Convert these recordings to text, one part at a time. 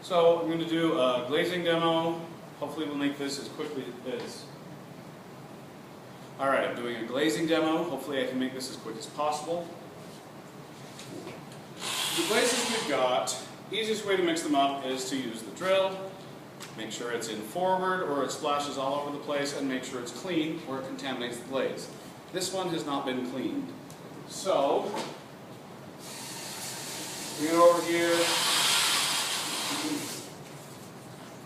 So I'm going to do a glazing demo. Hopefully we'll make this as quickly as... Alright, I'm doing a glazing demo. Hopefully I can make this as quick as possible. The glazes we've got, easiest way to mix them up is to use the drill. Make sure it's in forward or it splashes all over the place, and make sure it's clean or it contaminates the glaze. This one has not been cleaned. So, bring it over here,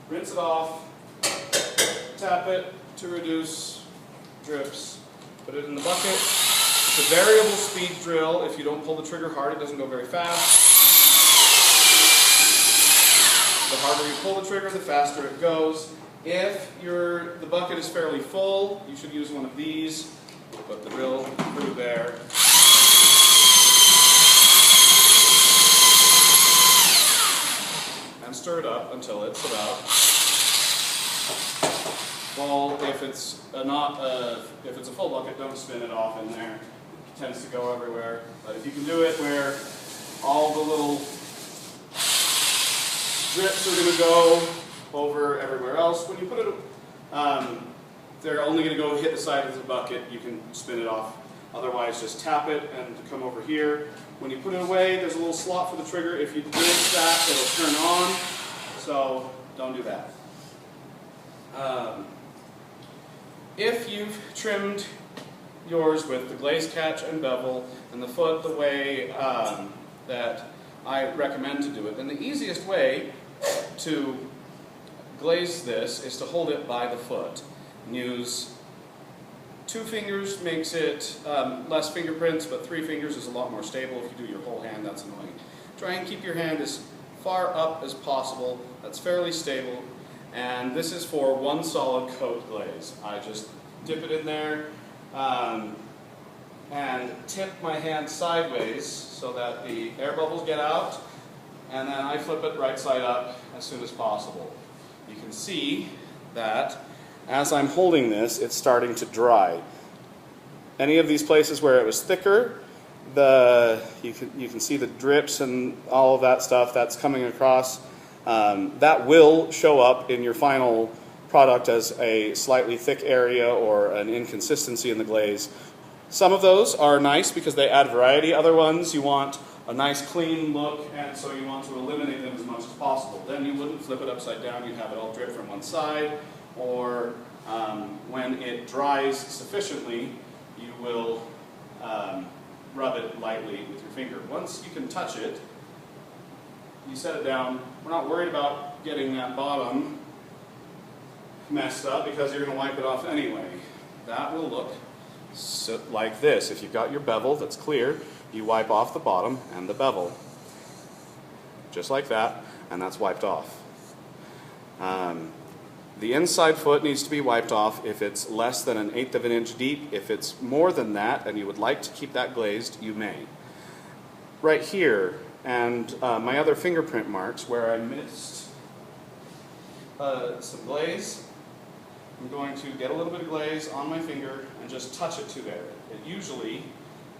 rinse it off, tap it to reduce drips, put it in the bucket. It's a variable speed drill. If you don't pull the trigger hard, it doesn't go very fast. The harder you pull the trigger, the faster it goes. If the bucket is fairly full, you should use one of these. Put the drill through there. And stir it up until it's about full. If it's a full bucket, don't spin it off in there. It tends to go everywhere. But if you can do it where all the little drips are going to go over everywhere else, when you put it, they're only going to go hit the side of the bucket. You can spin it off. Otherwise, just tap it and come over here. When you put it away, there's a little slot for the trigger. If you release that, it'll turn on. So don't do that. If you've trimmed yours with the glaze catch and bevel and the foot the way that I recommend to do it, then the easiest way to glaze this is to hold it by the foot. Use 2 fingers makes it less fingerprints, but 3 fingers is a lot more stable. If you do your whole hand, that's annoying. Try and keep your hand as far up as possible. That's fairly stable. And this is for 1 solid coat glaze. I just dip it in there and tip my hand sideways so that the air bubbles get out, and then I flip it right side up as soon as possible. You can see that as I'm holding this, it's starting to dry. Any of these places where it was thicker, you can see the drips and all of that stuff that's coming across. That will show up in your final product as a slightly thick area or an inconsistency in the glaze. Some of those are nice because they add variety. Other ones you want a nice clean look, and so you want to eliminate them as much as possible. Then you wouldn't flip it upside down. You'd have it all drip from one side, or when it dries sufficiently, you will rub it lightly with your finger. Once you can touch it, you set it down. We're not worried about getting that bottom messed up because you're going to wipe it off anyway. That will look like this. If you've got your bevel that's clear, you wipe off the bottom and the bevel. Just like that, and that's wiped off. The inside foot needs to be wiped off if it's less than 1/8 of an inch deep. If it's more than that and you would like to keep that glazed, you may. Right here, and my other fingerprint marks where I missed some glaze, I'm going to get a little bit of glaze on my finger and just touch it to there. It usually,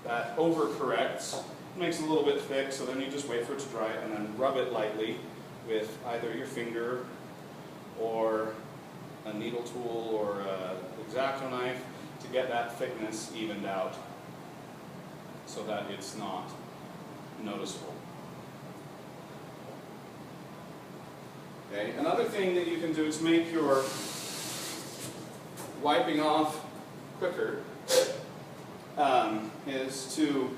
that overcorrects, makes it a little bit thick, so then you just wait for it to dry and then rub it lightly with either your finger or a needle tool or an X-Acto knife to get that thickness evened out so that it's not noticeable. Okay. Another thing that you can do to make your wiping off quicker is to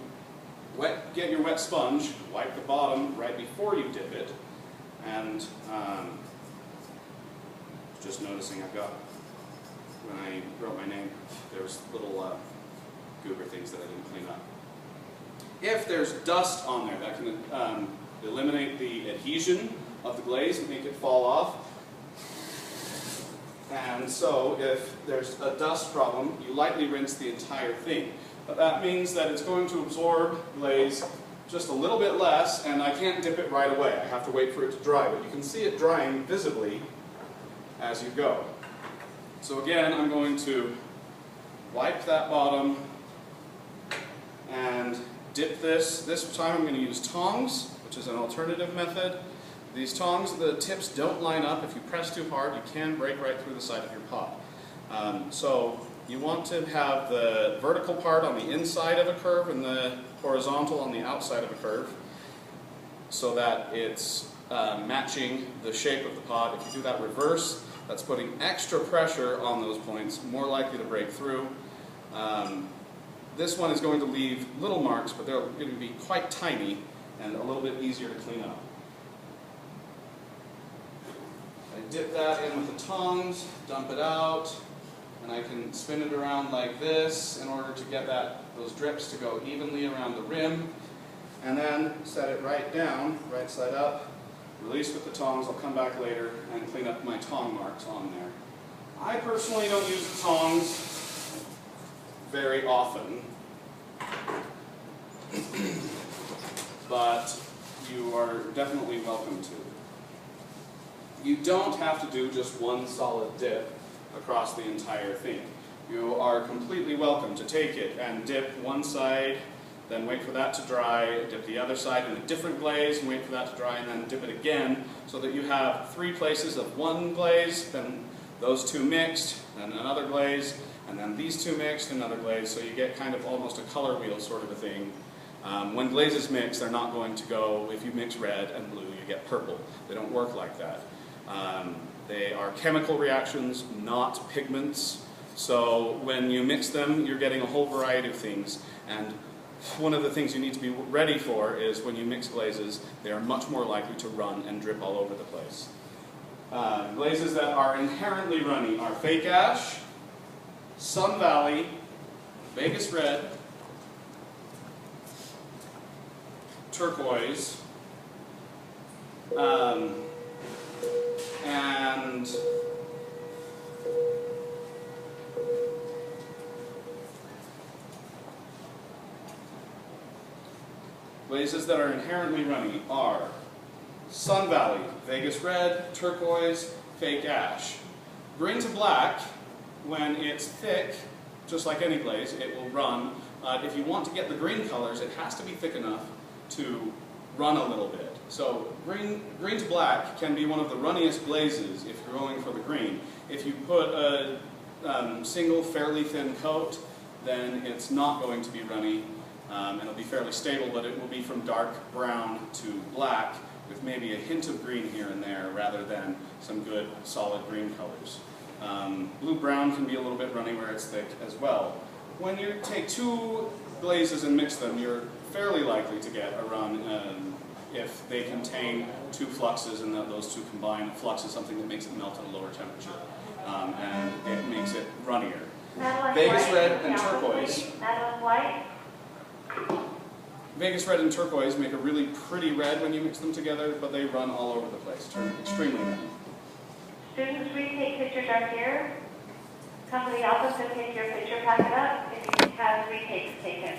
get your wet sponge, wipe the bottom right before you dip it, and just noticing I've got, when I wrote my name, there's little goober things that I didn't clean up. If there's dust on there, that can eliminate the adhesion of the glaze and make it fall off. And so if there's a dust problem, you lightly rinse the entire thing. But that means that it's going to absorb glaze just a little bit less, and I can't dip it right away. I have to wait for it to dry, but you can see it drying visibly as you go. So again, I'm going to wipe that bottom and dip this. This time I'm going to use tongs, which is an alternative method. These tongs, the tips don't line up. If you press too hard, you can break right through the side of your pot. So you want to have the vertical part on the inside of a curve and the horizontal on the outside of a curve so that it's matching the shape of the pot. If you do that reverse, that's putting extra pressure on those points, more likely to break through. This one is going to leave little marks, but they're going to be quite tiny and a little bit easier to clean up. I dip that in with the tongs, dump it out, and I can spin it around like this in order to get those drips to go evenly around the rim, and then set it right down, right side up, release with the tongs. I'll come back later and clean up my tong marks on there. I personally don't use the tongs very often, but you are definitely welcome to. You don't have to do just one solid dip across the entire thing. You are completely welcome to take it and dip one side, then wait for that to dry, dip the other side in a different glaze, and wait for that to dry, and then dip it again, so that you have 3 places of one glaze, then those 2 mixed, then another glaze, and then these 2 mixed, another glaze, so you get kind of almost a color wheel sort of a thing. When glazes mix, they're not going to go, if you mix red and blue, you get purple. They don't work like that. They are chemical reactions, not pigments. So when you mix them, you're getting a whole variety of things. And one of the things you need to be ready for is when you mix glazes, they are much more likely to run and drip all over the place. Glazes that are inherently runny are Fake Ash, Sun Valley, Vegas Red, Turquoise, and glazes that are inherently runny are Sun Valley, Vegas Red, Turquoise, Fake Ash. Green to black, when it's thick, just like any glaze, it will run. If you want to get the green colors, it has to be thick enough to run a little bit. So green to black can be one of the runniest glazes if you're going for the green. If you put a single fairly thin coat, then it's not going to be runny, and it'll be fairly stable, but it will be from dark brown to black with maybe a hint of green here and there rather than some good solid green colors. Blue-brown can be a little bit runny where it's thick as well. When you take 2 glazes and mix them, you're fairly likely to get a run if they contain 2 fluxes, and those 2 combine. A flux is something that makes it melt at a lower temperature, and it makes it runnier. Vegas Red and Turquoise. Vegas Red and Turquoise make a really pretty red when you mix them together, but they run all over the place, turn extremely red. Students, retake pictures are here. Come to the office and take your picture, pack it up. If you have retakes, take it.